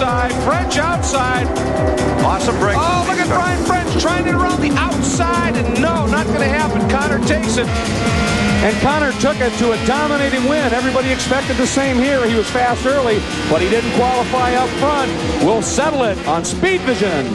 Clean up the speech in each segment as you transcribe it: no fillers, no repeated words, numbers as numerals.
inside. French outside. Awesome break. Oh, look at Brian French trying it around the outside, and no, not going to happen. Connor takes it. And Connor took it to a dominating win. Everybody expected the same here. He was fast early, but he didn't qualify up front. We'll settle it on Speed Vision.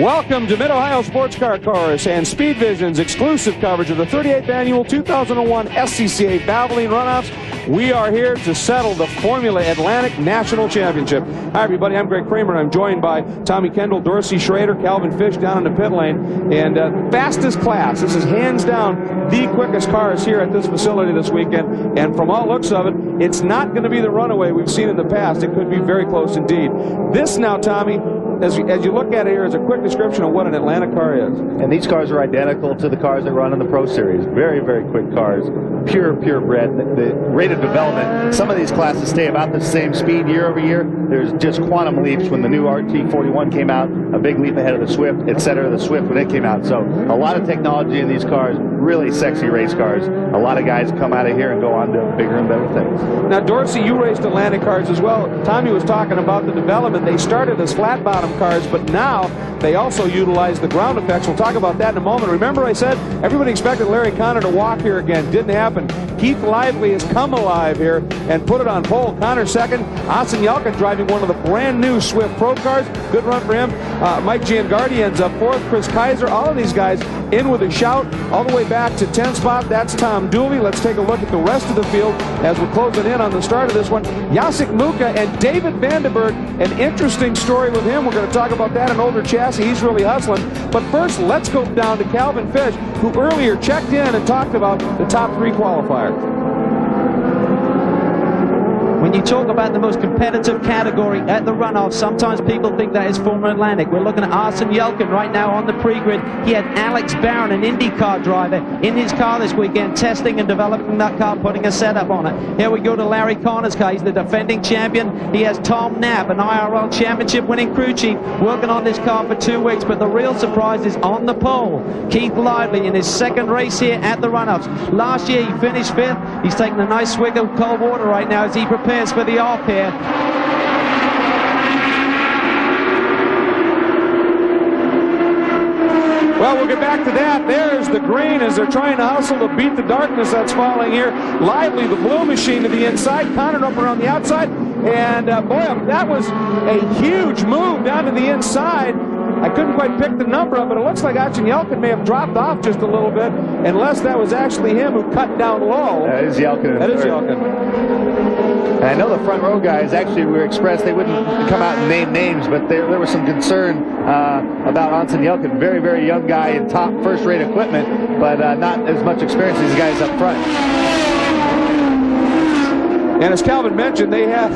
Welcome to Mid-Ohio Sports Car Course and Speed Vision's exclusive coverage of the 38th Annual 2001 SCCA Valvoline Runoffs. We are here to settle the Formula Atlantic National Championship. Hi, everybody. I'm Greg Kramer. I'm joined by Tommy Kendall, Dorsey Schrader, Calvin Fish down in the pit lane. And fastest class. This is hands down the quickest cars here at this facility this weekend. And from all looks of it, it's not going to be the runaway we've seen in the past. It could be very close indeed. This now, Tommy, as you look at it here, is a quick description of what an Atlanta car is. And these cars are identical to the cars that run in the Pro Series. Very, very quick cars. Purebred. The rate of development, some of these classes stay about the same speed year over year. There's just quantum leaps. When the new RT41 came out, a big leap ahead of the Swift, etc. The Swift when it came out. So a lot of technology in these cars, really sexy race cars. A lot of guys come out of here and go on to bigger and better things. Now, Dorsey, you raced Atlantic cars as well. Tommy was talking about the development. They started as flat bottom cars, but now they also utilize the ground effects. We'll talk about that in a moment. Remember I said everybody expected Larry Connor to walk here again. Didn't happen. Keith Lively has come alive here and put it on pole. Connor second. Austin Yelkin driving one of the brand new Swift Pro cars. Good run for him. Mike Giangardi ends up fourth. Chris Kaiser. All of these guys in with a shout all the way back to 10th spot. That's Tom Dooley. Let's take a look at the rest of the field as we're closing in on the start of this one. Jacek Muka and David Vandenberg. An interesting story with him. We're going to talk about that. An older chassis. He's really hustling. But first, let's go down to Calvin Fish, who earlier checked in and talked about the top three qualifiers. When you talk about the most competitive category at the runoff, sometimes people think that is Formula Atlantic. We're looking at Arsene Yelkin right now on the pre-grid. He had Alex Barron, an IndyCar driver, in his car this weekend, testing and developing that car, putting a setup on it. Here we go to Larry Connor's car. He's the defending champion. He has Tom Knapp, an IRL championship winning crew chief, working on this car for 2 weeks. But the real surprise is on the pole. Keith Lively in his second race here at the runoffs. Last year he finished fifth. He's taking a nice swig of cold water right now as he prepares for the off here. Well, we'll get back to that. There's the green as they're trying to hustle to beat the darkness that's falling here. Lively, the blue machine to the inside. Connor up around the outside. And boy, that was a huge move down to the inside. I couldn't quite pick the number of it. It looks like Arsene Yelkin may have dropped off just a little bit, unless that was actually him who cut down low. That is Yelkin. That is Yelkin. And I know the front row guys actually were expressed they wouldn't come out and name names, but there was some concern about Arsene Yelkin. Very, very young guy in top first-rate equipment, but not as much experience as these guys up front. And as Calvin mentioned, they had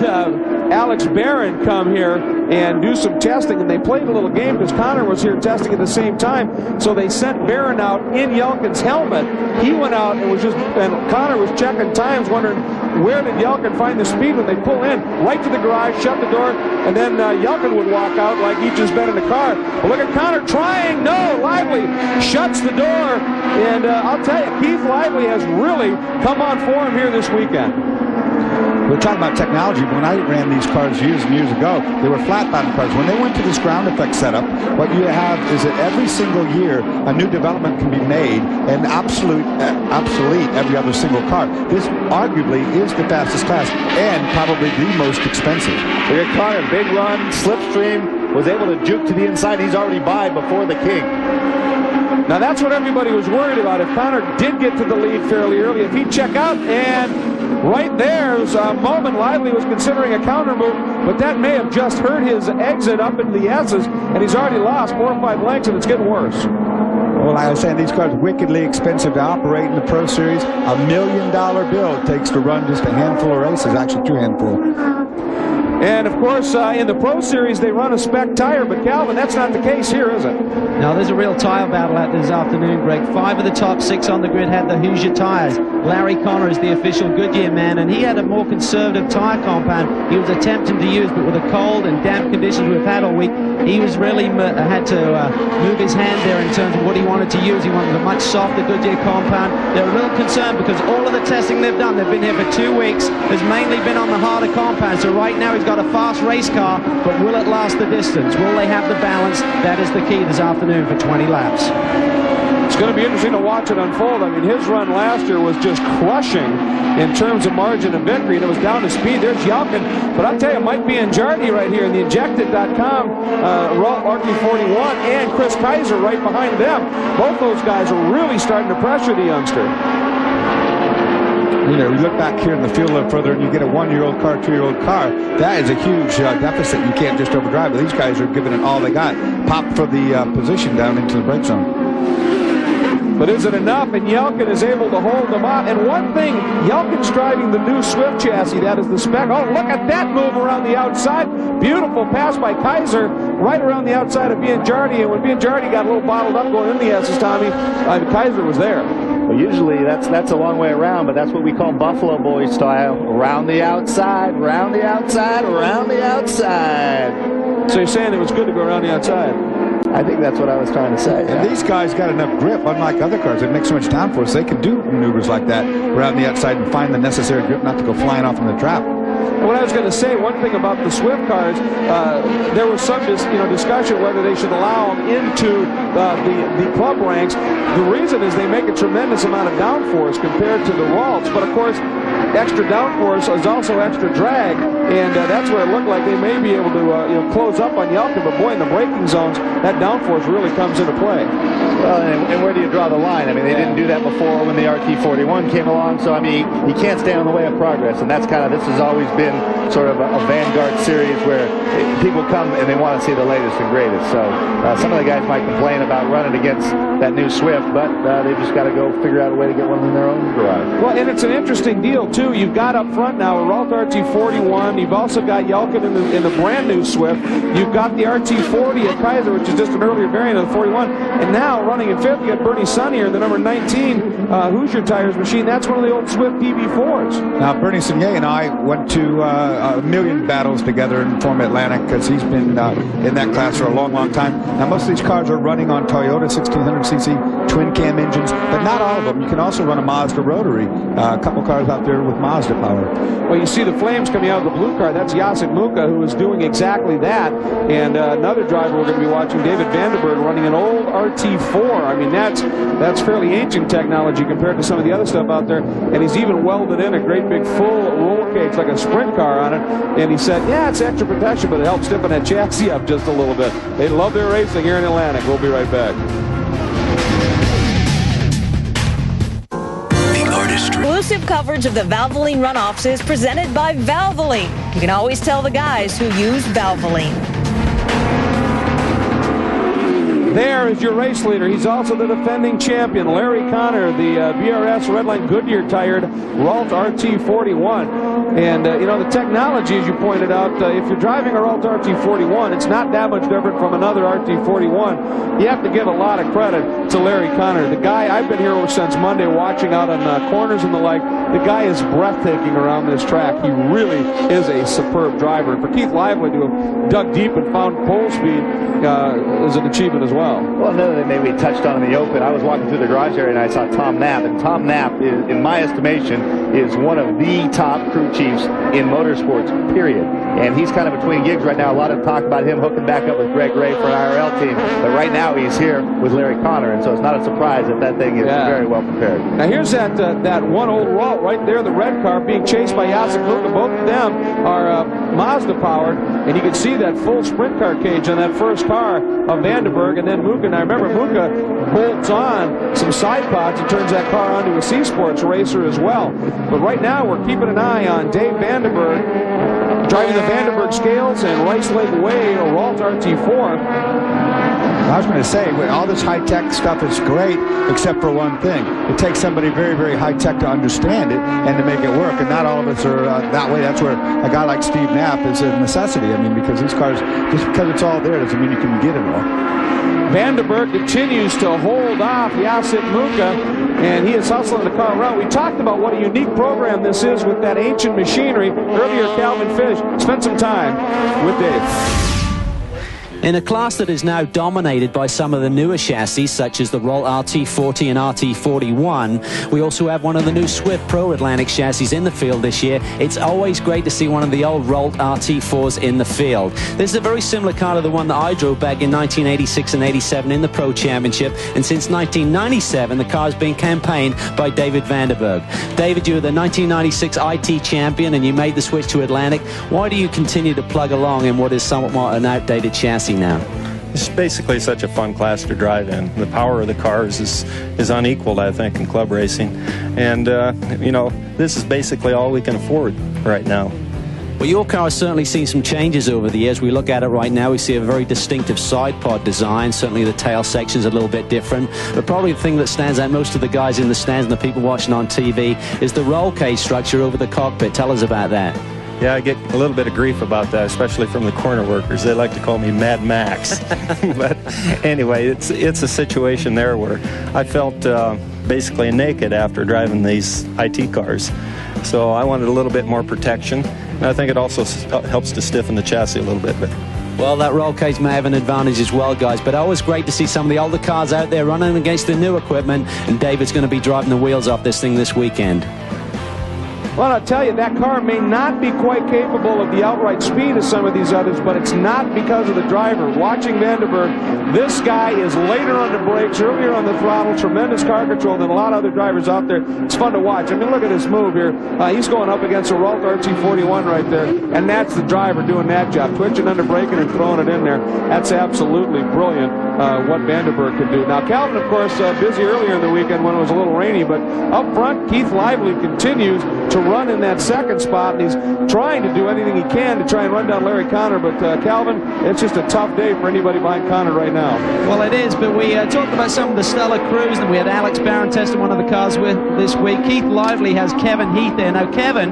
Alex Barron come here and do some testing, and they played a little game because Connor was here testing at the same time. So they sent Barron out in Yelkin's helmet. He went out and Connor was checking times, wondering where did Yelkin find the speed when they pull in right to the garage, shut the door, and then Yelkin would walk out like he'd just been in the car. But look at Connor trying. No, Lively shuts the door, and I'll tell you, Keith Lively has really come on form here this weekend. We're talking about technology, but when I ran these cars years and years ago, they were flat bottom cars. When they went to this ground effect setup, what you have is that every single year a new development can be made and obsolete every other single car. This arguably is the fastest class and probably the most expensive. Here Connor, big run, slipstream, was able to juke to the inside. He's already by before the king. Now that's what everybody was worried about. If Connor did get to the lead fairly early, if he'd check out, and right there's a moment Lively was considering a counter move, but that may have just hurt his exit up into the S's, and he's already lost 4 or 5 lengths, and it's getting worse. Well, like I was saying, these cars are wickedly expensive to operate in the Pro Series. $1 million bill it takes to run just a handful of races, actually 2 handfuls. And, of course, in the Pro Series, they run a spec tire. But, Calvin, that's not the case here, is it? Now, there's a real tire battle out this afternoon, Greg. 5 of the top 6 on the grid had the Hoosier tires. Larry Connor is the official Goodyear man, and he had a more conservative tire compound he was attempting to use, but with the cold and damp conditions we've had all week, he was really had to move his hand there in terms of what he wanted to use. He wanted a much softer Goodyear compound. They're a little concerned because all of the testing they've done, they've been here for 2 weeks, has mainly been on the harder compound. So right now he's got a fast race car, but will it last the distance? Will they have the balance? That is the key this afternoon for 20 laps. It's going to be interesting to watch it unfold. I mean, his run last year was just crushing in terms of margin of victory, and it was down to speed. There's Yelkin, but I'll tell you, Mike Biancardi right here in the Injected.com, Ralph RT41, and Chris Kaiser right behind them. Both those guys are really starting to pressure the youngster. You know, you look back here in the field a little further and you get a 1-year-old car, 2-year-old car. That is a huge deficit. You can't just overdrive. But these guys are giving it all they got. Pop for the position down into the brake zone. But is it enough? And Yelkin is able to hold them up. And one thing, Yelkin's driving the new Swift chassis. That is the spec. Oh, look at that move around the outside. Beautiful pass by Kaiser right around the outside of Biancardi. And when Biancardi got a little bottled up going in the S's, Tommy, Kaiser was there. Well, usually that's a long way around, but that's what we call Buffalo Boy style. Around the outside, around the outside, around the outside. So you're saying it was good to go around the outside? I think that's what I was trying to say. And these guys got enough grip, unlike other cars that make so much downforce. They can do maneuvers like that around the outside and find the necessary grip not to go flying off in the trap. And what I was going to say, one thing about the Swift cars, there was some discussion whether they should allow them into the club ranks. The reason is they make a tremendous amount of downforce compared to the Ralts, but of course extra downforce is also extra drag, and that's where it looked like they may be able to close up on Yelkin, but boy, in the braking zones, that downforce really comes into play. Well, and where do you draw the line? I mean, they didn't do that before when the RT41 came along, so I mean, you can't stand in the way of progress, and that's this has always been sort of a vanguard series where people come and they want to see the latest and greatest. So some of the guys might complain about running against that new Swift, but they've just got to go figure out a way to get one in their own garage. Well, and it's an interesting deal too. You've got up front now a Ralt RT41. You've also got Yelkin in the brand new Swift. You've got the RT40 at Kaiser, which is just an earlier variant of the 41. And now running in fifth, you got Bernie Sunnier, the number 19 Hoosier Tires machine. That's one of the old Swift PB4s. Now, Bernie Sunnier and I went to a million battles together in Formula Atlantic because he's been in that class for a long, long time. Now, most of these cars are running on Toyota 1600cc twin cam engines, but not all of them. You can also run a Mazda rotary. A couple cars out there with Mazda power. Well, you see the flames coming out of the blue car. That's Jacek Muka, who is doing exactly that. And another driver we're going to be watching, David Vandenberg, running an old RT4. I mean, that's fairly ancient technology compared to some of the other stuff out there. And he's even welded in a great big full roll cage, like a sprint car on it. And he said, yeah, it's extra protection, but it helps stiffen that chassis up just a little bit. They love their racing here in Atlantic. We'll be right back. Exclusive coverage of the Valvoline Runoffs is presented by Valvoline. You can always tell the guys who use Valvoline. There is your race leader. He's also the defending champion, Larry Connor, the BRS Redline Goodyear tired Ralt RT41. And, the technology, as you pointed out, if you're driving a Ralt RT41, it's not that much different from another RT41. You have to give a lot of credit to Larry Connor. The guy, I've been here since Monday watching out on corners and the like. The guy is breathtaking around this track. He really is a superb driver. And for Keith Lively to have dug deep and found pole speed is an achievement as well. Well, another thing maybe we touched on in the open, I was walking through the garage area and I saw Tom Knapp. And Tom Knapp, in my estimation, is one of the top crew chiefs in motorsports, period. And he's kind of between gigs right now. A lot of talk about him hooking back up with Greg Ray for an IRL team. But right now he's here with Larry Connor. And so it's not a surprise that that thing is very well prepared. Now here's that one old Ralt right there, the red car being chased by Jacek Muka. Both of them are Mazda powered. And you can see that full sprint car cage on that first car of Vandenberg. And then Muka, and I remember Muka bolts on some side pods and turns that car onto a C-Sports racer as well. But right now we're keeping an eye on Dave Vandenberg driving the Vandenberg Scales and Rice Lake Way, a Ralt RT4. I was going to say, all this high-tech stuff is great, except for one thing. It takes somebody very, very high-tech to understand it and to make it work, and not all of us are that way. That's where a guy like Steve Knapp is a necessity. I mean, because these cars, just because it's all there doesn't mean you can get it all. Vandenberg continues to hold off Jacek Muka, and he is hustling the car around. We talked about what a unique program this is with that ancient machinery. Earlier, Calvin Fish spent some time with Dave. In a class that is now dominated by some of the newer chassis, such as the Roll RT40 and RT41, we also have one of the new Swift Pro Atlantic chassis in the field this year. It's always great to see one of the old Roll RT4s in the field. This is a very similar car to the one that I drove back in 1986 and 87 in the Pro Championship, and since 1997, the car has been campaigned by David Vandenberg. David, you were the 1996 IT champion, and you made the switch to Atlantic. Why do you continue to plug along in what is somewhat more an outdated chassis now? It's basically such a fun class to drive in. The power of the cars is unequaled, I think, in club racing. And, you know, this is basically all we can afford right now. Well, your car has certainly seen some changes over the years. We look at it right now, we see a very distinctive side pod design. Certainly the tail section's a little bit different. But probably the thing that stands out most to the guys in the stands and the people watching on TV is the roll cage structure over the cockpit. Tell us about that. Yeah, I get a little bit of grief about that, especially from the corner workers. They like to call me Mad Max. But anyway, it's a situation there where I felt basically naked after driving these IT cars. So I wanted a little bit more protection. And I think it also helps to stiffen the chassis a little bit. But well, that roll cage may have an advantage as well, guys, but always great to see some of the older cars out there running against the new equipment, and David's going to be driving the wheels off this thing this weekend. Well, I'll tell you, that car may not be quite capable of the outright speed of some of these others, but it's not because of the driver. Watching Vandenberg, this guy is later on the brakes, earlier on the throttle, tremendous car control than a lot of other drivers out there. It's fun to watch. I mean, look at this move here. He's going up against a Ralt RT41 right there, and that's the driver doing that job, twitching under braking and throwing it in there. That's absolutely brilliant what Vandenberg can do. Now, Calvin, of course, busy earlier in the weekend when it was a little rainy, but up front, Keith Lively continues to run in that second spot, and he's trying to do anything he can to try and run down Larry Connor, but Calvin, it's just a tough day for anybody behind Connor right now. Well, it is, but we talked about some of the stellar crews, and we had Alex Barron testing one of the cars with this week. Keith Lively has Kevin Heath there. Now, Kevin,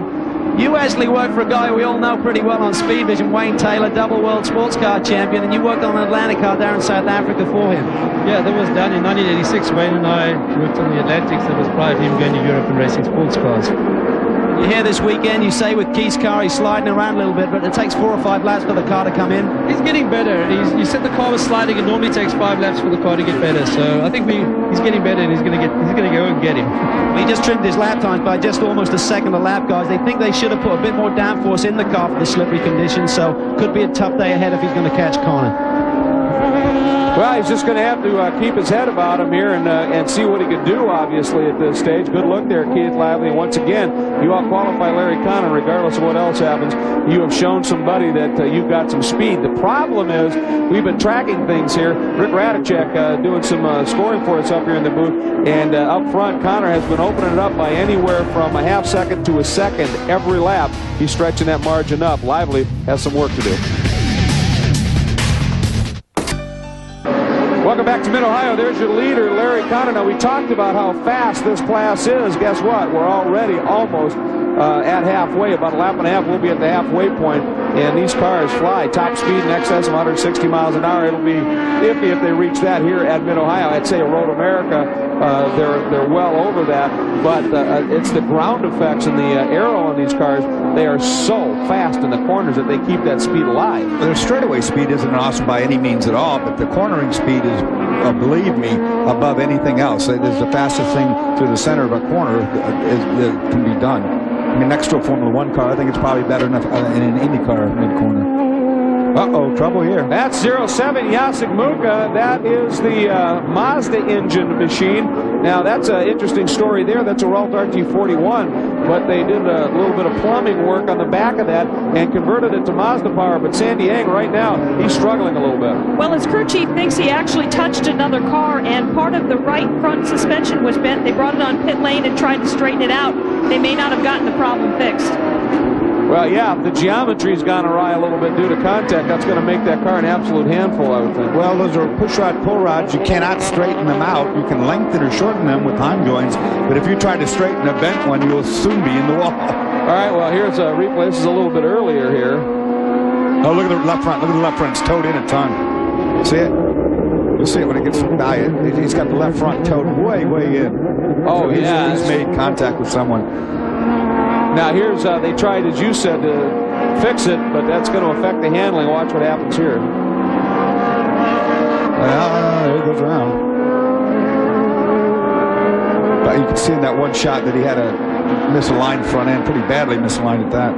you actually work for a guy we all know pretty well on Speed Vision, Wayne Taylor, double world sports car champion, and you worked on an Atlantic car there in South Africa for him. Yeah, that was done in 1986. Wayne and I worked on the Atlantics. That was prior to him going to Europe and racing sports cars. You hear this weekend, you say with Keith's car, he's sliding around a little bit, but it takes 4 or 5 laps for the car to come in. He's getting better. You said the car was sliding. It normally takes 5 laps for the car to get better. So I think he's getting better, and he's going to go and get him. He just trimmed his lap times by just almost a second a lap, guys. They think they should have put a bit more downforce in the car for the slippery conditions, so could be a tough day ahead if he's going to catch Connor. Well, he's just going to have to keep his head about him here and see what he can do, obviously, at this stage. Good look there, Keith Lively. Once again, you out-qualify Larry Connor regardless of what else happens. You have shown somebody that you've got some speed. The problem is we've been tracking things here. Rick Radicek doing some scoring for us up here in the booth. And up front, Connor has been opening it up by anywhere from a half second to a second every lap. He's stretching that margin up. Lively has some work to do. Welcome back to Mid-Ohio. There's your leader, Larry Connor. Now, we talked about how fast this class is. Guess what? We're already almost at halfway. About a lap and a half, we'll be at the halfway point. And these cars fly top speed in excess of 160 miles an hour. It'll be iffy if they reach that here at Mid-Ohio. I'd say Road America, they're well over that. But it's the ground effects and the aero on these cars. They are so fast in the corners that they keep that speed alive. Their straightaway speed isn't awesome by any means at all, but the cornering speed is, believe me, above anything else. It is the fastest thing through the center of a corner that can be done. I mean, next to a Formula One car, I think it's probably better enough in an Indy car mid-corner. Uh-oh, trouble here. That's 07 Jacek Muka. That is the Mazda engine machine. Now, that's an interesting story there. That's a Ralt RT41, but they did a little bit of plumbing work on the back of that and converted it to Mazda power. But Sandy Yang, right now, he's struggling a little bit. Well, his crew chief thinks he actually touched another car, and part of the right front suspension was bent. They brought it on pit lane and tried to straighten it out. They may not have gotten the problem fixed. Well, yeah, if the geometry's gone awry a little bit due to contact, that's going to make that car an absolute handful, I would think. Well, those are push rod, pull rods. You cannot straighten them out. You can lengthen or shorten them with time joints, but if you try to straighten a bent one, you'll soon be in the wall. All right, well, here's a replay. This is a little bit earlier here. Oh, look at the left front. Look at the left front. It's towed in a ton. See it? You'll see it when it gets by it. He's got the left front towed way, way in. Oh, so yeah. He's made contact with someone. Now, here's, they tried, as you said, to fix it, but that's going to affect the handling. Watch what happens here. There it goes around. But you can see in that one shot that he had a misaligned front end, pretty badly misaligned at that.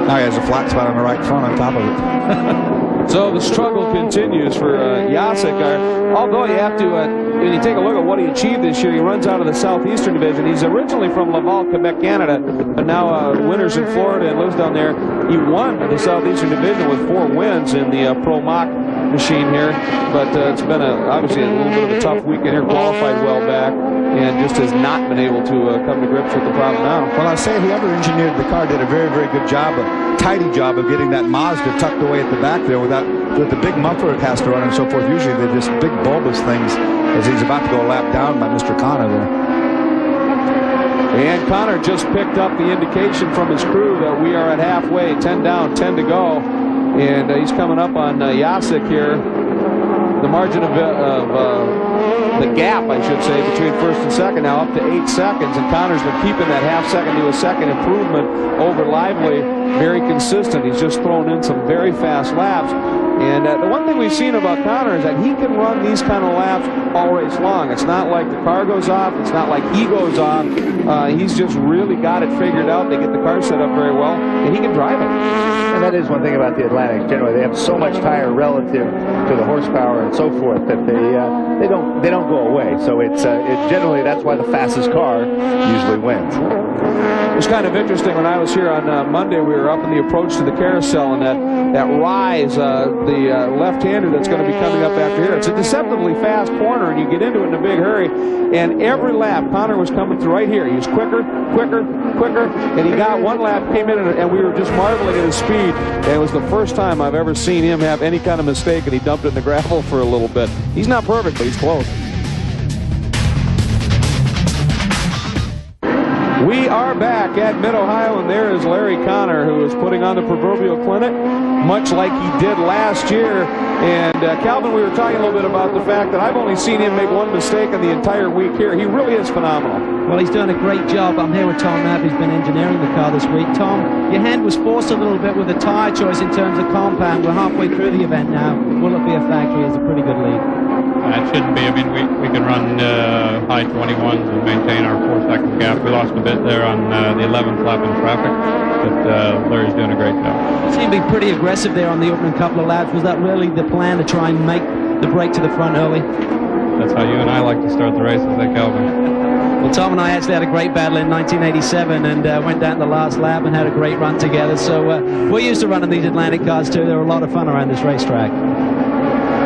Now he has a flat spot on the right front on top of it. So the struggle continues for Jacek. Although you have to, when you take a look at what he achieved this year, he runs out of the Southeastern Division. He's originally from Laval, Quebec, Canada, but now winters in Florida and lives down there. He won the Southeastern Division with 4 wins in the Pro Mach machine here, but it's been obviously a little bit of a tough weekend here. Qualified well back, and just has not been able to come to grips with the problem now. Well, I say whoever engineered the car did a very, very good job, a tidy job of getting that Mazda tucked away at the back there with the big muffler it has to run and so forth. Usually they're just big bulbous things as he's about to go a lap down by Mr. Connor there. And Connor just picked up the indication from his crew that we are at halfway, 10 down, 10 to go. And he's coming up on Jacek here. The margin of the gap, I should say, between first and second now up to 8 seconds. And Connor's been keeping that half second to a second improvement over Lively very consistent. He's just thrown in some very fast laps. And the one thing we've seen about Connor is that he can run these kind of laps all race long. It's not like the car goes off. It's not like he goes off. He's just really got it figured out. They get the car set up very well, and he can drive it. And that is one thing about the Atlantics. Generally, they have so much tire relative to the horsepower and so forth that they don't go away. So it's generally that's why the fastest car usually wins. It was kind of interesting when I was here on Monday. We were up in the approach to the carousel, and that rise, the left-hander that's going to be coming up after here. It's a deceptively fast corner, and you get into it in a big hurry. And every lap, Connor was coming through right here. He was quicker, and he got one lap, came in, and we were just marveling at his speed. And it was the first time I've ever seen him have any kind of mistake, and he dumped it in the gravel for a little bit. He's not perfect, but he's close. We are back at Mid-Ohio, and there is Larry Connor, who is putting on the proverbial clinic, much like he did last year. And Calvin, we were talking a little bit about the fact that I've only seen him make one mistake in the entire week here. He really is phenomenal. Well, he's doing a great job. I'm here with Tom Knapp, who's been engineering the car this week. Tom, your hand was forced a little bit with the tire choice in terms of compound. We're halfway through the event now. Will it be a factory? It's a pretty good lead. It shouldn't be. I mean, we can run high 21s and maintain our 4-second gap. We lost a bit there on the 11th lap in traffic, but Larry's doing a great job. You seem to be pretty aggressive there on the opening couple of laps. Was that really the plan, to try and make the break to the front early? That's how you and I like to start the races, Calvin. Well, Tom and I actually had a great battle in 1987 and went down the last lap and had a great run together. So we're used to running these Atlantic cars too. They're a lot of fun around this racetrack.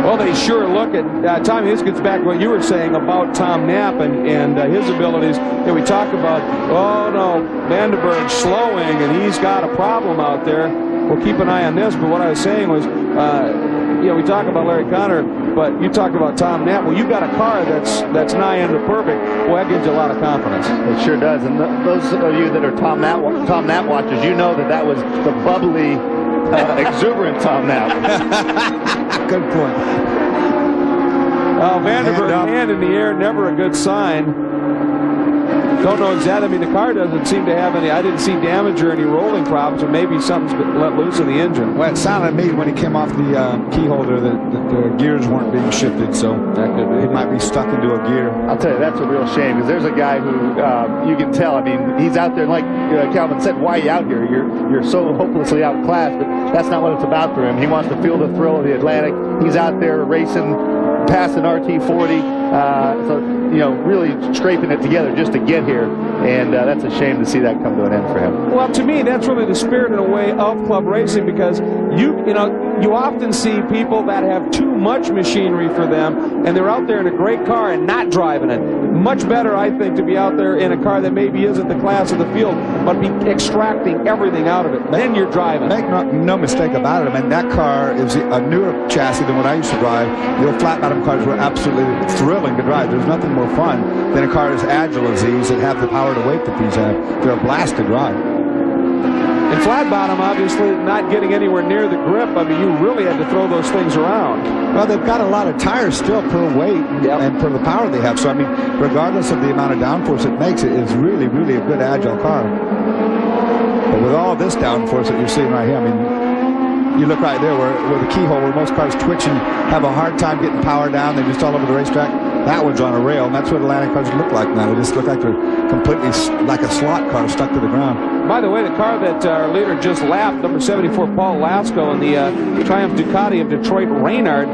Well, they sure look at Tom. This gets back to what you were saying about Tom Knapp and his abilities. We talked about, oh no, Vandenberg slowing, and he's got a problem out there. We'll keep an eye on this. But what I was saying was, we talk about Larry Connor, but you talked about Tom Knapp. Well, you've got a car that's nigh into perfect. Well, that gives you a lot of confidence. It sure does. And those of you that are Tom Knapp watchers, you know that was the bubbly, exuberant Tom Knapp. Good point. Vandenberg, hand in the air, never a good sign. Don't know exactly. I mean, the car doesn't seem to have any. I didn't see damage or any rolling problems, or maybe something's been let loose in the engine. Well, it sounded to me when he came off the key holder that the gears weren't being shifted, so that could be. He might be stuck into a gear. I'll tell you, that's a real shame, because there's a guy who you can tell. I mean, he's out there, like Calvin said, why are you out here? You're so hopelessly outclassed, but that's not what it's about for him. He wants to feel the thrill of the Atlantic. He's out there racing past an RT40 So, you know, really scraping it together just to get here. And that's a shame to see that come to an end for him. Well, to me, that's really the spirit in a way of club racing, because you often see people that have too much machinery for them, and they're out there in a great car and not driving it. Much better, I think, to be out there in a car that maybe isn't the class of the field, but be extracting everything out of it. Then you're driving. Make no mistake about it. I mean, that car is a newer chassis than what I used to drive. The old flat bottom cars were absolutely thrilling to drive. There's nothing more fun than a car as agile as these and have the power to weight that these have. They're a blast to drive. And flat bottom, obviously, not getting anywhere near the grip. I mean, you really had to throw those things around. Well, they've got a lot of tires still per weight and per the power they have. So, I mean, regardless of the amount of downforce it makes, it is really, really a good agile car. But with all this downforce that you're seeing right here, I mean, you look right there where the keyhole, where most cars twitch and have a hard time getting power down. They're just all over the racetrack. That one's on a rail, and that's what Atlantic cars look like now. They just look like they're completely like a slot car stuck to the ground. By the way, the car that our leader just lapped, number 74, Paul Lasco, in the Triumph Ducati of Detroit Reynard,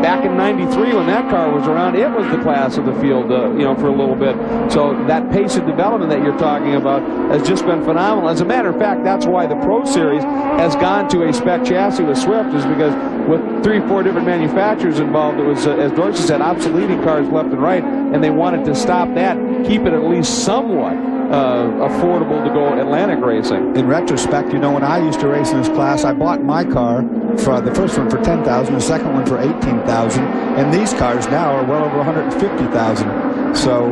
back in '93 when that car was around, it was the class of the field, for a little bit. So that pace of development that you're talking about has just been phenomenal. As a matter of fact, that's why the Pro Series has gone to a spec chassis with Swift, is because with 3-4 different manufacturers involved, it was, as Dorsey said, obsoleting cars left and right, and they wanted to stop that, keep it at least somewhat affordable to go Atlantic racing. In retrospect, you know, when I used to race in this class, I bought my car, for the first one for $10,000, the second one for $18,000, and these cars now are well over $150,000. So,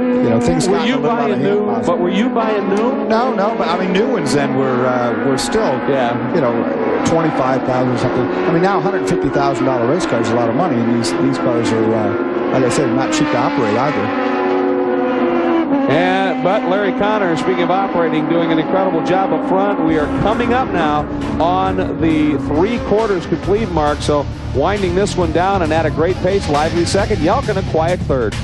you know, things got a little out of hand. But were you buying new? No, but I mean, new ones then were still, you know, $25,000 or something. I mean, now $150,000 race cars is a lot of money, and these cars are, like I said, not cheap to operate either. But Larry Connor, speaking of operating, doing an incredible job up front. We are coming up now on the 3/4 complete mark, so winding this one down and at a great pace. Lively second, Yelkin a quiet third.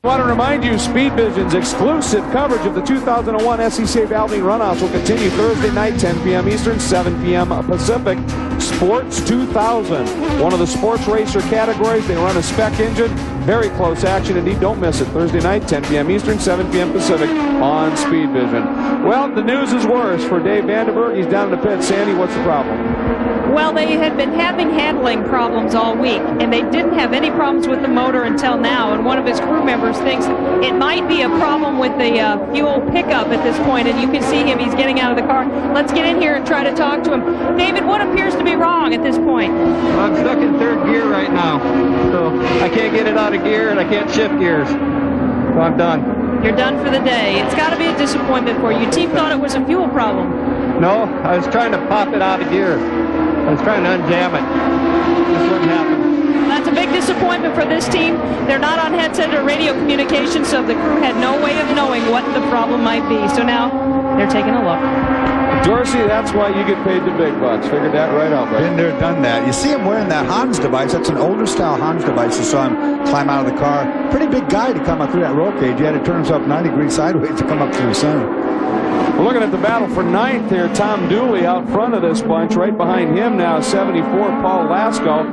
I want to remind you, Speed Vision's exclusive coverage of the 2001 SCCA Valvoline Runoffs will continue Thursday night, 10 p.m. Eastern, 7 p.m. Pacific. Sports 2000, one of the sports racer categories. They run a spec engine. Very close action indeed. Don't miss it. Thursday night, 10 p.m. Eastern, 7 p.m. Pacific on Speed Vision. Well, the news is worse for Dave Vandenberg. He's down in the pit. Sandy, what's the problem? Well, they had been having handling problems all week, and they didn't have any problems with the motor until now. And one of his crew members thinks it might be a problem with the fuel pickup at this point. And you can see him. He's getting out of the car. Let's get in here and try to talk to him. David, what appears to be wrong at this point? Well, I'm stuck in third gear right now. So I can't get it out of gear, and I can't shift gears. So I'm done. You're done for the day. It's got to be a disappointment for you. Team thought it was a fuel problem. No, I was trying to pop it out of gear. I was trying to unjam it. This wouldn't happen. That's a big disappointment for this team. They're not on headset or radio communication, so the crew had no way of knowing what the problem might be. So now they're taking a look. Dorsey, that's why you get paid the big bucks. Figured that right out, buddy. Been there, done that. You see him wearing that Hans device. That's an older style Hans device. You saw him climb out of the car. Pretty big guy to come up through that roll cage. He had to turn himself 90 degrees sideways to come up through the center. We're looking at the battle for ninth here. Tom Dooley out front of this bunch. Right behind him now, 74, Paul Lasco.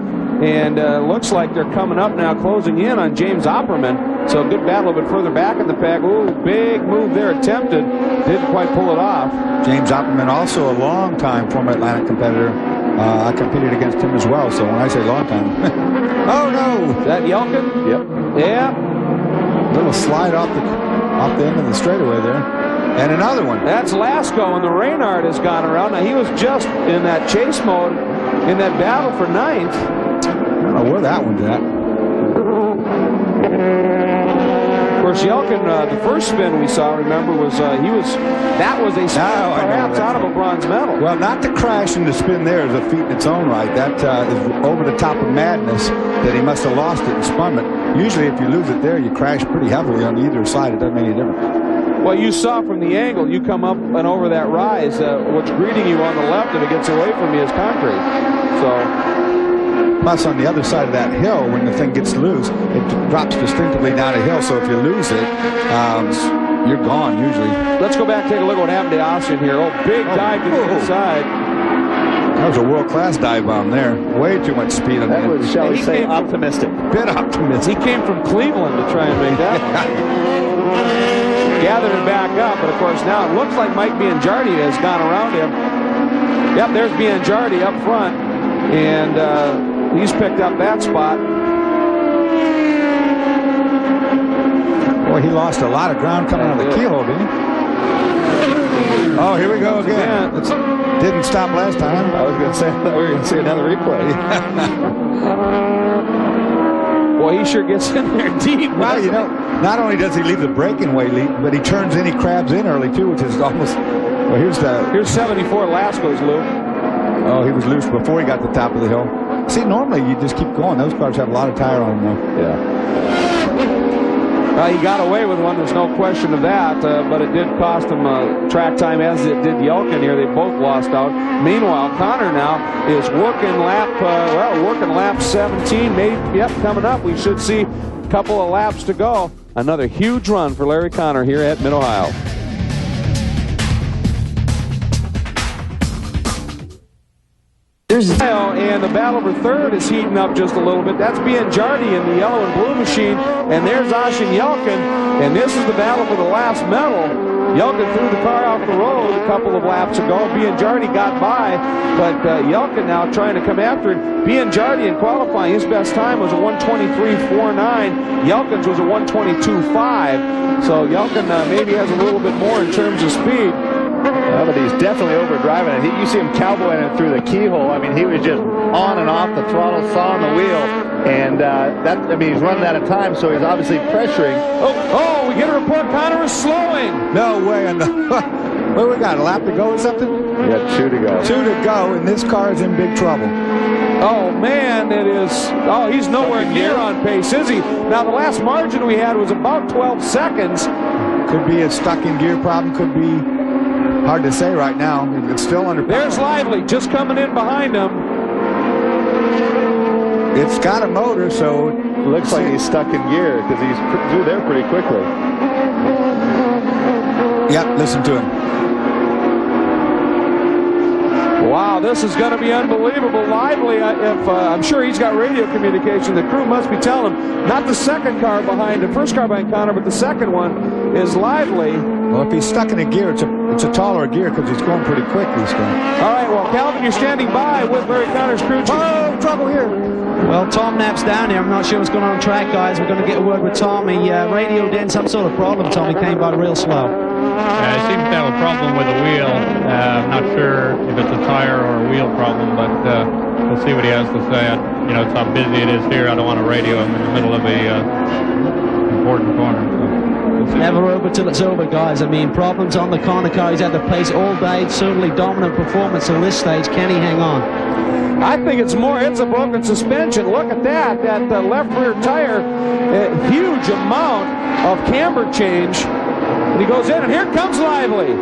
And looks like they're coming up now, closing in on James Opperman. So a good battle a bit further back in the pack. Ooh, big move there attempted. Didn't quite pull it off. James Opperman, also a long-time former Atlantic competitor. I competed against him as well, so when I say long time. Oh, no! Is that Yelkin? Yep. Yeah. Little slide off the end of the straightaway there. And another one. That's Lasco, and the Reynard has gone around. Now, he was just in that chase mode in that battle for ninth. I don't know where that one's at. Of course, Yelkin, the first spin we saw, remember, was that was a spin perhaps out of a bronze medal. Well, not to crash and to spin there is a feat in its own right. That is over the top of madness that he must have lost it and spun it. Usually, if you lose it there, you crash pretty heavily on either side. It doesn't make any difference. Well, you saw from the angle, you come up and over that rise, what's greeting you on the left if it gets away from you is concrete. So, plus on the other side of that hill, when the thing gets loose, it drops distinctively down a hill. So if you lose it, you're gone usually. Let's go back and take a look at what happened to Austin here. Oh, big dive to the inside. That was a world-class dive bomb there. Way too much speed on that. That was, shall we say, optimistic. Bit optimistic. He came from Cleveland to try and make that. Gathered it back up, but of course now it looks like Mike Bianjardi has gone around him. Yep, there's Bianjardi up front, and he's picked up that spot. Boy, he lost a lot of ground coming out of the keyhole, didn't he? Oh, here we go again. Didn't stop last time. I was going to say that we were going to see another replay. Boy, he sure gets in there deep. Well, you know, not only does he leave the breaking way lead, but he turns in, he crabs in early too, which is almost. Well, here's 74 Lasco's loop. Oh, he was loose before he got to the top of the hill. See, normally you just keep going. Those cars have a lot of tire on them, though. Yeah. He got away with one, there's no question of that, but it did cost him track time, as it did Yelkin here. They both lost out. Meanwhile, Connor now is working lap 17. Maybe, yep, coming up. We should see a couple of laps to go. Another huge run for Larry Connor here at Mid-Ohio. And the battle for third is heating up just a little bit. That's Bianjardi in the yellow and blue machine. And there's Ashen Yelkin. And this is the battle for the last medal. Yelkin threw the car off the road a couple of laps ago. Bianjardi got by, but Yelkin now trying to come after it. Bianjardi in qualifying, his best time was a 1:23.49. Yelkin's was a 1:22.5. So Yelkin maybe has a little bit more in terms of speed. But he's definitely overdriving it. You see him cowboying it through the keyhole. I mean, he was just on and off the throttle, saw on the wheel, and he's running out of time, so he's obviously pressuring. Oh, we get a report Connor is slowing. No way. What we got, a lap to go or something? We got 2 to go. 2 to go, and this car is in big trouble. Oh, man, it is. Oh, he's nowhere near on pace, is he? Now, the last margin we had was about 12 seconds. Could be a stuck in gear problem, could be. Hard to say right now. It's still under power. There's Lively just coming in behind him. It's got a motor, so it looks like he's stuck in gear because he's through there pretty quickly. Yep, listen to him. Wow, this is going to be unbelievable. Lively, I'm sure he's got radio communication. The crew must be telling him, not the second car behind, the first car behind Connor, but the second one is Lively. Well, if he's stuck in a gear, it's a taller gear because he's going pretty quick, this guy. All right, well, Calvin, you're standing by with Larry Connor's crew chief. Oh, trouble here. Well, Tom Knapp's down here. I'm not sure what's going on the track, guys. We're going to get a word with Tom. He radioed in some sort of problem. Tom, he came by real slow. He seems to have a problem with the wheel. I'm not sure if it's a tire or a wheel problem, but we'll see what he has to say. You know, it's how busy it is here. I don't want to radio him in the middle of a important corner. So never over till it's over, guys. I mean, problems on the corner car. He's had the pace all day. Certainly dominant performance on this stage. Can he hang on? I think it's a broken suspension. Look at that. That left rear tire, a huge amount of camber change. And he goes in, and here comes Lively.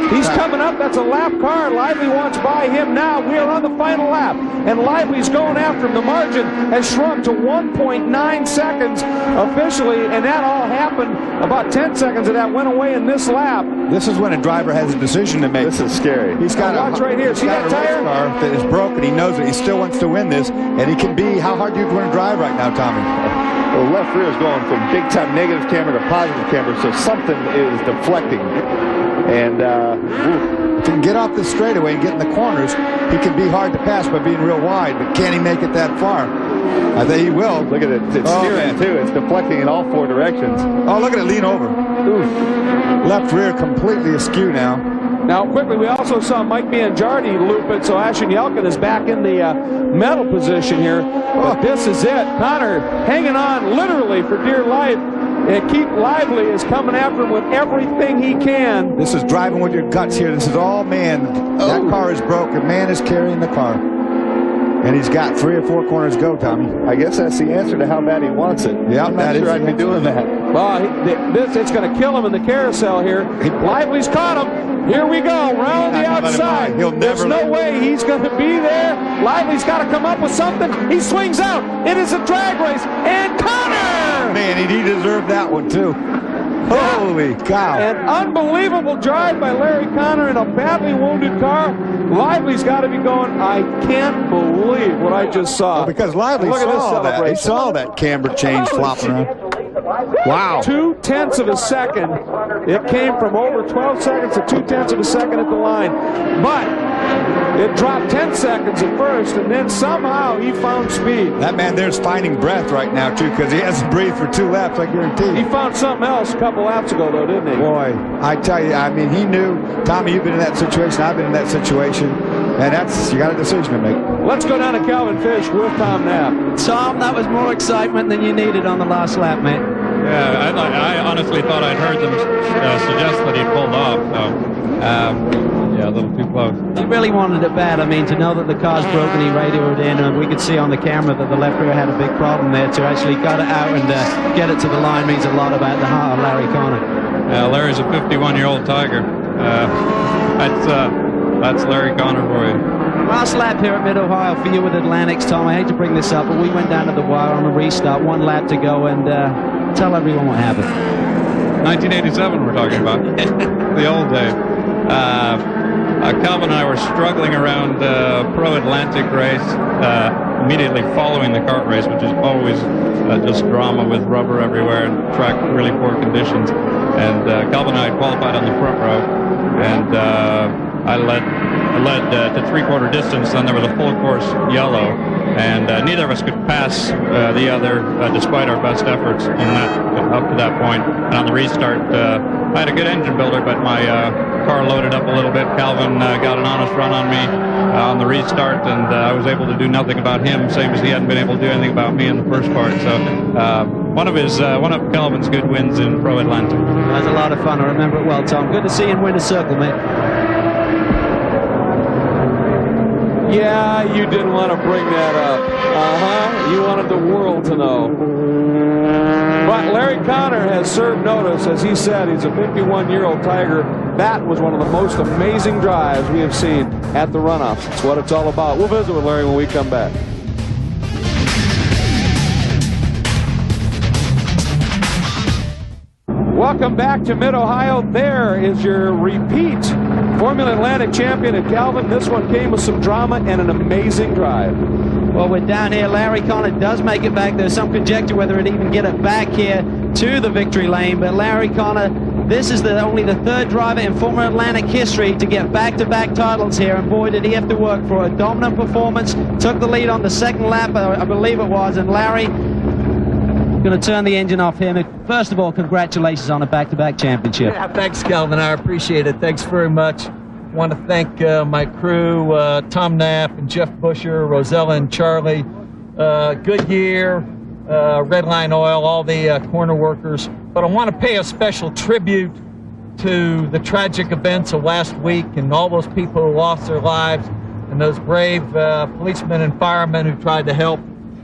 He's coming up. That's a lap car. Lively wants by him now. We are on the final lap, and Lively's going after him. The margin has shrunk to 1.9 seconds officially, and that all happened. About 10 seconds of that went away in this lap. This is when a driver has a decision to make. This is scary. He's got watch right here. See that tire? Car that is broken. He knows it. He still wants to win this, and he can be. How hard do you want to drive right now, Tommy? The left rear is going from big-time negative camber to positive camber, so something is deflecting. And if he can get off the straightaway and get in the corners, he can be hard to pass by being real wide, but can he make it that far? I think he will. Look at it. It's steering, too. It's deflecting in all 4 directions. Oh, look at it lean over. Oof. Left rear completely askew now. Now, quickly, we also saw Mike Bianjardi loop it, so Ashen Yelkin is back in the medal position here. But this is it. Connor hanging on literally for dear life. And Keith Lively is coming after him with everything he can. This is driving with your guts here. This is all man. That car is broken. Man is carrying the car. And he's got 3 or 4 corners to go, Tommy. I guess that's the answer to how bad he wants it. Yeah, I'm not sure I'd be doing that. Well, it's going to kill him in the carousel here. Lively's caught him. Here we go, round the outside. There's no way he's going to be there. Lively's got to come up with something. He swings out. It is a drag race. And Connor! Man, he deserved that one, too. Holy cow. An unbelievable drive by Larry Connor in a badly wounded car. Lively's got to be going, I can't believe what I just saw. Well, because Lively saw that. He saw that camber change flopping around. Wow. 0.2 of a second. It came from over 12 seconds to 0.2 of a second at the line. But it dropped 10 seconds at first, and then somehow he found speed. That man there's finding breath right now, too, because he hasn't breathed for 2 laps, I guarantee. He found something else a couple laps ago, though, didn't he? Boy, I tell you, I mean, he knew. Tommy, you've been in that situation. I've been in that situation. And that's, you got a decision to make. Let's go down to Calvin Fish with Tom Knapp. Tom, that was more excitement than you needed on the last lap, mate. Yeah, I honestly thought I'd heard them suggest that he pulled off. So, yeah, a little too close. He really wanted it bad. I mean, to know that the car's broken, he radioed in, and we could see on the camera that the left rear had a big problem there. To actually cut it out and get it to the line means a lot about the heart of Larry Connor. Larry's a 51-year-old Tiger. That's Larry Connor for you. Last lap here at Mid-Ohio for you with Atlantics, Tom. I hate to bring this up, but we went down to the wire on a restart. 1 lap to go, and tell everyone what happened. 1987 we're talking about. The old days. Calvin and I were struggling around Pro Atlantic race immediately following the kart race, which is always just drama with rubber everywhere and track really poor conditions. And Calvin and I qualified on the front row, and I led to 3/4 distance. Then there was a full course yellow, and neither of us could pass the other despite our best efforts in that up to that point. And on the restart, I had a good engine builder, but my car loaded up a little bit. Calvin got an honest run on me on the restart, and I was able to do nothing about him, same as he hadn't been able to do anything about me in the first part. So one of Calvin's good wins in Pro Atlantic. That was a lot of fun. I remember it well, Tom. Good to see you in Winter Circle, mate. Yeah, you didn't want to bring that up. You wanted the world to know. But Larry Connor has served notice. As he said, he's a 51-year-old Tiger. That was one of the most amazing drives we have seen at the Runoffs. That's what it's all about. We'll visit with Larry when we come back. Welcome back to Mid-Ohio. There is your repeat Formula Atlantic champion at Calvin. This one came with some drama and an amazing drive. Well, we're down here. Larry Connor does make it back. There's some conjecture whether it even get it back here to the victory lane. But Larry Connor, this is only the 3rd driver in Formula Atlantic history to get back-to-back titles here. And boy, did he have to work for a dominant performance. Took the lead on the 2nd lap, I believe it was. And Larry, going to turn the engine off here. First of all, congratulations on a back-to-back championship. Yeah, thanks, Calvin. I appreciate it. Thanks very much. I want to thank my crew, Tom Knapp and Jeff Busher, Rosella and Charlie, Goodyear, Redline Oil, all the corner workers. But I want to pay a special tribute to the tragic events of last week and all those people who lost their lives and those brave policemen and firemen who tried to help.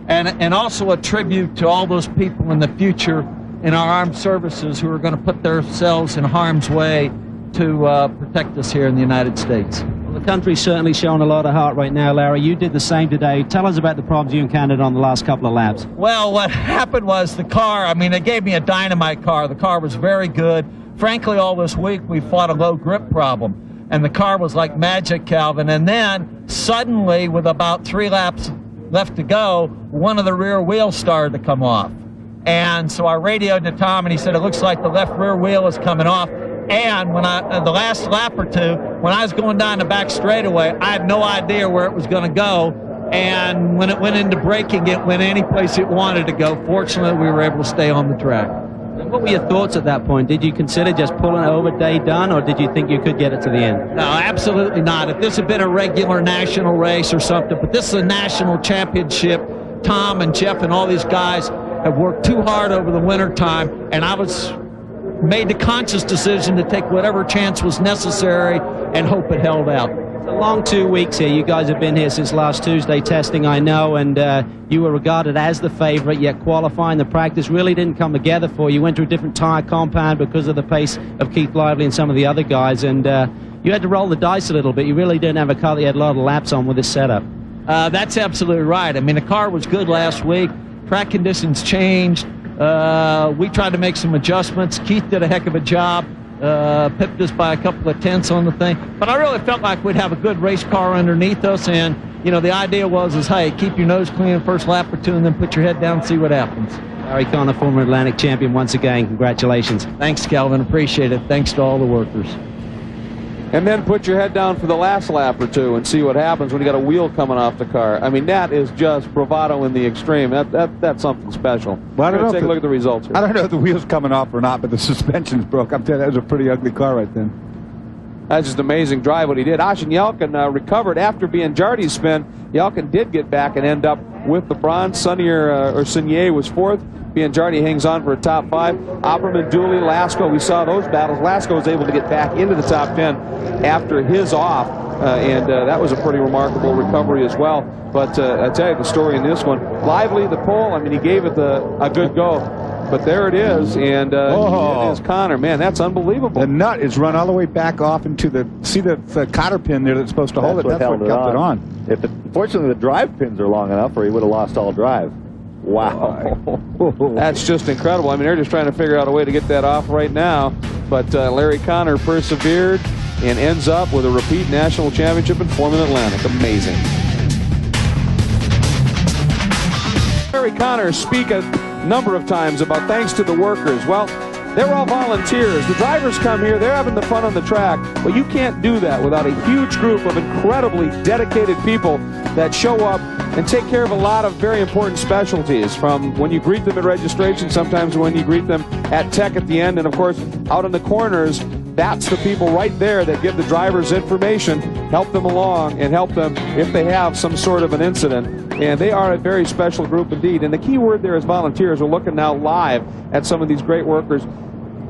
And also a tribute to all those people in the future in our armed services who are going to put themselves in harm's way to protect us here in the United States. Well, the country's certainly showing a lot of heart right now, Larry. You did the same today. Tell us about the problems you encountered on the last couple of laps. Well, what happened was the car, I mean, they gave me a dynamite car. The car was very good. Frankly, all this week we fought a low grip problem. And the car was like magic, Calvin. And then suddenly, with about 3 laps left to go, one of the rear wheels started to come off. And so I radioed to Tom, and he said, it looks like the left rear wheel is coming off. And when the last lap or two, when I was going down the back straightaway, I had no idea where it was going to go. And when it went into braking, it went any place it wanted to go. Fortunately, we were able to stay on the track. And what were your thoughts at that point? Did you consider just pulling it over, day done, or did you think you could get it to the end? No, absolutely not. If this had been a regular national race or something, but this is a national championship, Tom and Jeff and all these guys have worked too hard over the winter time, and I made the conscious decision to take whatever chance was necessary and hope it held out. It's a long 2 weeks here. You guys have been here since last Tuesday testing, I know, and you were regarded as the favorite, yet qualifying the practice really didn't come together for you. You went to a different tire compound because of the pace of Keith Lively and some of the other guys, and you had to roll the dice a little bit. You really didn't have a car that you had a lot of laps on with this setup. That's absolutely right. I mean, the car was good last week. Track conditions changed. We tried to make some adjustments. Keith did a heck of a job. Pipped us by a couple of tenths on the thing. But I really felt like we'd have a good race car underneath us, and, you know, the idea was, hey, keep your nose clean first lap or two and then put your head down and see what happens. Larry Connor, former Atlantic champion, once again, congratulations. Thanks, Calvin. Appreciate it. Thanks to all the workers. And then put your head down for the last lap or two and see what happens when you got a wheel coming off the car. I mean, that is just bravado in the extreme. That's something special. Well, I don't know. Take a look at the results here. I don't know if the wheel's coming off or not, but the suspension's broke. I'm telling you, that was a pretty ugly car right then. That's just amazing drive what he did. Ashen Yelkin recovered after Biancardi's spin. Yelkin did get back and end up with the bronze. Sunier was fourth. Biancardi hangs on for a top 5. Opperman, Dooley, Lasko, we saw those battles. Lasko was able to get back into the top 10 after his off, and that was a pretty remarkable recovery as well. But I tell you the story in this one. Lively, the pole, I mean, he gave it a good go. But there it is, and it is Connor. Man, that's unbelievable. The nut is run all the way back off into the, see the cotter pin there that's supposed to hold it? That's what kept it on. Fortunately, the drive pins are long enough or he would have lost all drive. Wow. That's just incredible. I mean, they're just trying to figure out a way to get that off right now. But Larry Connor persevered and ends up with a repeat national championship in Formula Atlantic. Amazing. Larry Connor speak a number of times about thanks to the workers. Well, they're all volunteers. The drivers come here, they're having the fun on the track, but you can't do that without a huge group of incredibly dedicated people that show up and take care of a lot of very important specialties, from when you greet them at registration, sometimes when you greet them at tech at the end, and of course out in the corners. That's the people right there that give the drivers information, help them along, and help them if they have some sort of an incident. And they are a very special group indeed. And the key word there is volunteers. We're looking now live at some of these great workers.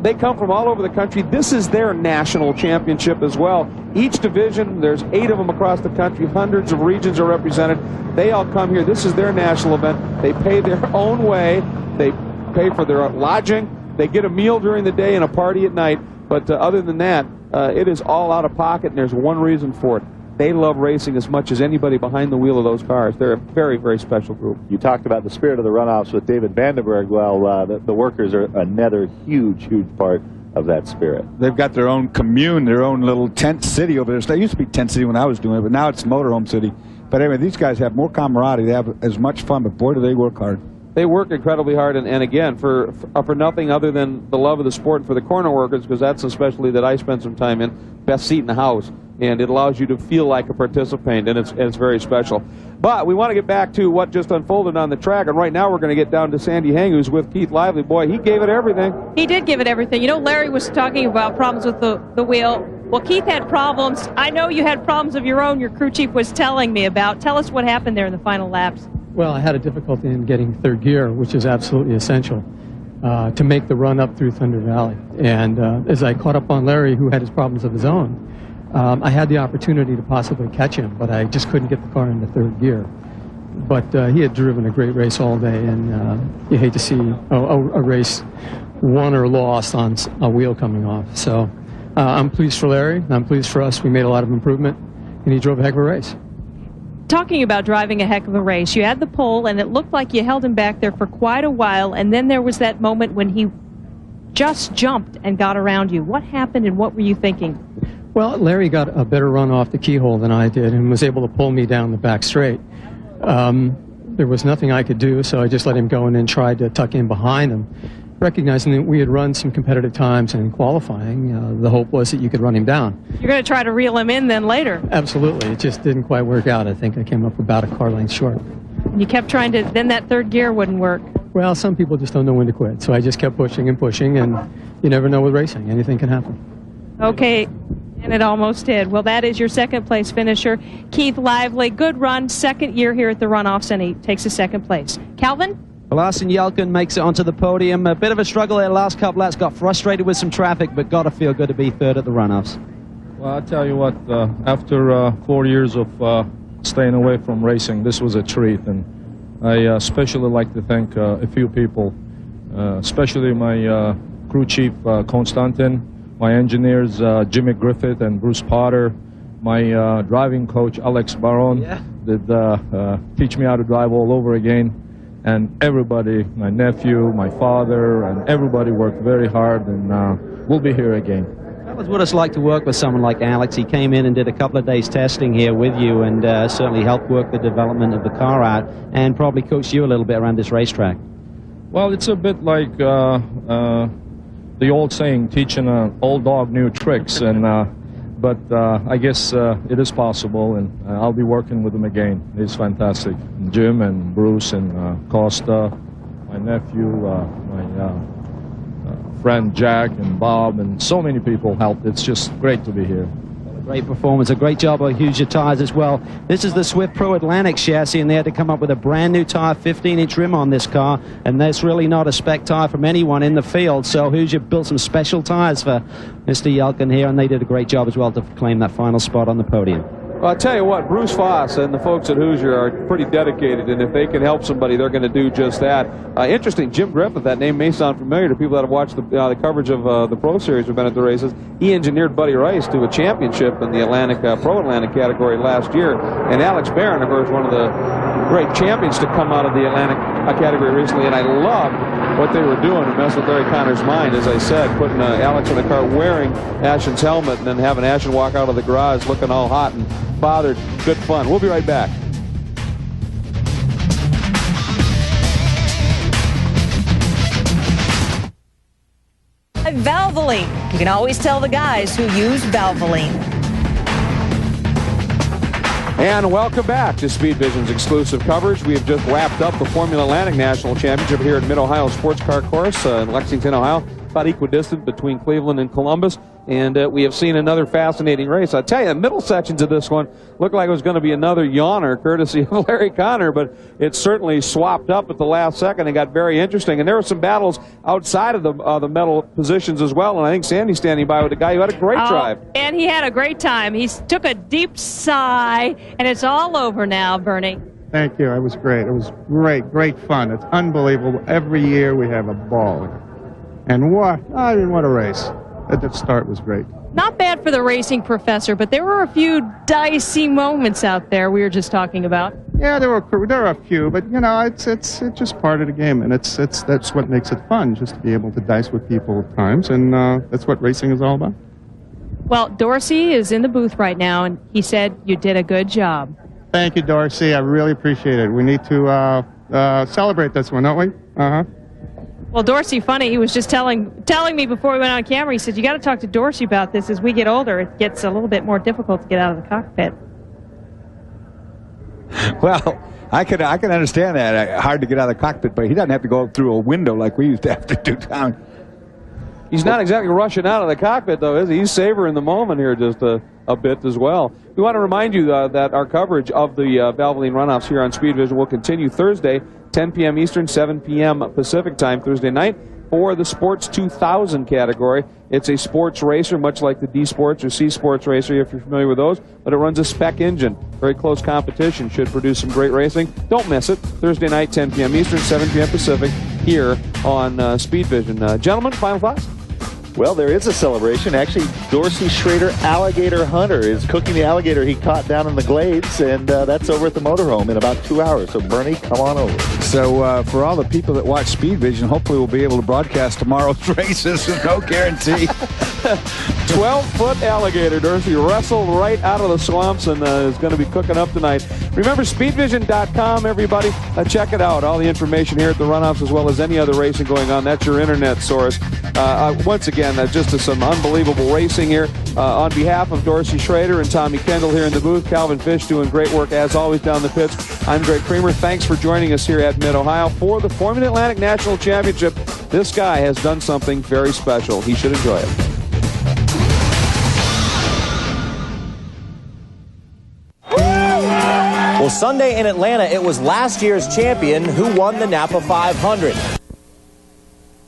They come from all over the country. This is their national championship as well. Each division, there's 8 of them across the country. Hundreds of regions are represented. They all come here. This is their national event. They pay their own way. They pay for their lodging. They get a meal during the day and a party at night. But other than that, it is all out of pocket, and there's one reason for it. They love racing as much as anybody behind the wheel of those cars. They're a very, very special group. You talked about the spirit of the runoffs with David Vandenberg. Well, the workers are another huge, huge part of that spirit. They've got their own commune, their own little tent city over there. So they used to be tent city when I was doing it, but now it's motorhome city. But anyway, these guys have more camaraderie. They have as much fun, but boy, do they work hard. They work incredibly hard, and again, for nothing other than the love of the sport, and for the corner workers, because that's a specialty that I spent some time in, best seat in the house, and it allows you to feel like a participant, and it's very special. But we want to get back to what just unfolded on the track, and right now we're going to get down to Sandy Hang, who's with Keith Lively. Boy, he gave it everything. He did give it everything. You know, Larry was talking about problems with the wheel. Well, Keith had problems. I know you had problems of your own, your crew chief was telling me about. Tell us what happened there in the final laps. Well, I had a difficulty in getting third gear, which is absolutely essential to make the run up through Thunder Valley. And as I caught up on Larry, who had his problems of his own, I had the opportunity to possibly catch him, but I just couldn't get the car into third gear. But he had driven a great race all day, and you hate to see a race won or lost on a wheel coming off. So I'm pleased for Larry. I'm pleased for us. We made a lot of improvement, and he drove a heck of a race. Talking about driving a heck of a race, you had the pole, and it looked like you held him back there for quite a while, and then there was that moment when he just jumped and got around you. What happened, and what were you thinking? Well, Larry got a better run off the keyhole than I did and was able to pull me down the back straight. There was nothing I could do, so I just let him go and then tried to tuck in behind him. Recognizing that we had run some competitive times in qualifying, the hope was that you could run him down. You're going to try to reel him in then later. Absolutely. It just didn't quite work out. I think I came up about a car length short. And you kept trying to, then that third gear wouldn't work. Well, some people just don't know when to quit, so I just kept pushing and pushing, and you never know with racing. Anything can happen. Okay, and it almost did. Well, that is your second place finisher, Keith Lively. Good run, second year here at the Runoffs, and he takes a second place. Calvin? Larson Yelkin makes it onto the podium. A bit of a struggle there last couple laps. Got frustrated with some traffic, but got to feel good to be third at the Runoffs. Well, I'll tell you what, after 4 years of staying away from racing, this was a treat. And I especially like to thank a few people, especially my crew chief, Konstantin, my engineers, Jimmy Griffith and Bruce Potter, my driving coach, Alex Baron, did teach me how to drive all over again. and everybody, my nephew, my father, and everybody worked very hard, and we'll be here again. That was what it's like to work with someone like Alex. He came in and did a couple of days testing here with you, and certainly helped work the development of the car out, and probably coached you a little bit around this racetrack. Well, it's a bit like the old saying, teaching an old dog new tricks, and but I guess it is possible, and I'll be working with him again. He's fantastic. And Jim and Bruce and Costa, my nephew, my friend Jack and Bob, and so many people helped. It's just great to be here. Great performance, a great job on Hoosier tires as well. This is the Swift Pro Atlantic chassis, and they had to come up with a brand new tire, 15-inch rim on this car, and that's really not a spec tire from anyone in the field. So Hoosier built some special tires for Mr. Yelkin here, and they did a great job as well to claim that final spot on the podium. Well, I'll tell you what, Bruce Foss and the folks at Hoosier are pretty dedicated, and if they can help somebody, they're going to do just that. Interesting, Jim Griffith, that name may sound familiar to people that have watched the coverage of the Pro Series who've been at the races. He engineered Buddy Rice to a championship in the Atlantic Pro Atlantic category last year, and Alex Barron, of course, one of the great champions to come out of the Atlantic category recently, and I loved what they were doing to mess with Larry Connor's mind, as I said, putting Alex in the car wearing Ashen's helmet and then having Ashen walk out of the garage looking all hot and bothered. Good fun. We'll be right back. Valvoline. You can always tell the guys who use Valvoline. And welcome back to Speed Vision's exclusive coverage. We have just wrapped up the Formula Atlantic National Championship here at Mid-Ohio Sports Car Course in Lexington, Ohio, about equidistant between Cleveland and Columbus. And we have seen another fascinating race. I'll tell you, the middle sections of this one looked like it was going to be another yawner, courtesy of Larry Connor, but it certainly swapped up at the last second and got very interesting. And there were some battles outside of the medal positions as well. And I think Sandy's standing by with a guy who had a great drive. And he had a great time. He took a deep sigh, and it's all over now, Bernie. Thank you. It was great. It was great fun. It's unbelievable. Every year we have a ball. And what? I mean, what a race. At the start was great. Not bad for the racing professor, but there were a few dicey moments out there we were just talking about. Yeah, there were a few, but you know, it's just part of the game, and that's what makes it fun, just to be able to dice with people at times, and that's what racing is all about. Well, Dorsey is in the booth right now, and he said you did a good job. Thank you, Dorsey. I really appreciate it. We need to celebrate this one, don't we? Well, Dorsey, funny, he was just telling me before we went on camera, he said, you got to talk to Dorsey about this. As we get older, it gets a little bit more difficult to get out of the cockpit. Well, I can understand that. Hard to get out of the cockpit, but he doesn't have to go through a window like we used to have to do down. He's not exactly rushing out of the cockpit, though, is he? He's savoring the moment here just a bit as well. We want to remind you that our coverage of the Valvoline runoffs here on Speed Vision will continue Thursday, 10 p.m. Eastern, 7 p.m. Pacific time Thursday night for the Sports 2000 category. It's a sports racer, much like the D Sports or C Sports racer, if you're familiar with those, but it runs a spec engine. Very close competition. Should produce some great racing. Don't miss it. Thursday night, 10 p.m. Eastern, 7 p.m. Pacific here on Speed Vision. Gentlemen, final thoughts? Well, there is a celebration. Actually, Dorsey Schrader Alligator Hunter is cooking the alligator he caught down in the Glades, and that's over at the motorhome in about 2 hours. So, Bernie, come on over. So, for all the people that watch Speed Vision, hopefully we'll be able to broadcast tomorrow's races. No guarantee. 12-foot alligator. Dorsey wrestled right out of the swamps and is going to be cooking up tonight. Remember, speedvision.com, everybody. Check it out. All the information here at the runoffs, as well as any other racing going on. That's your internet source. Once again, just some unbelievable racing here. On behalf of Dorsey Schrader and Tommy Kendall here in the booth, Calvin Fish doing great work as always down the pits. I'm Greg Creamer. Thanks for joining us here at Mid-Ohio for the Formula Atlantic National Championship. This guy has done something very special. He should enjoy it. Well, Sunday in Atlanta, it was last year's champion who won the Napa 500.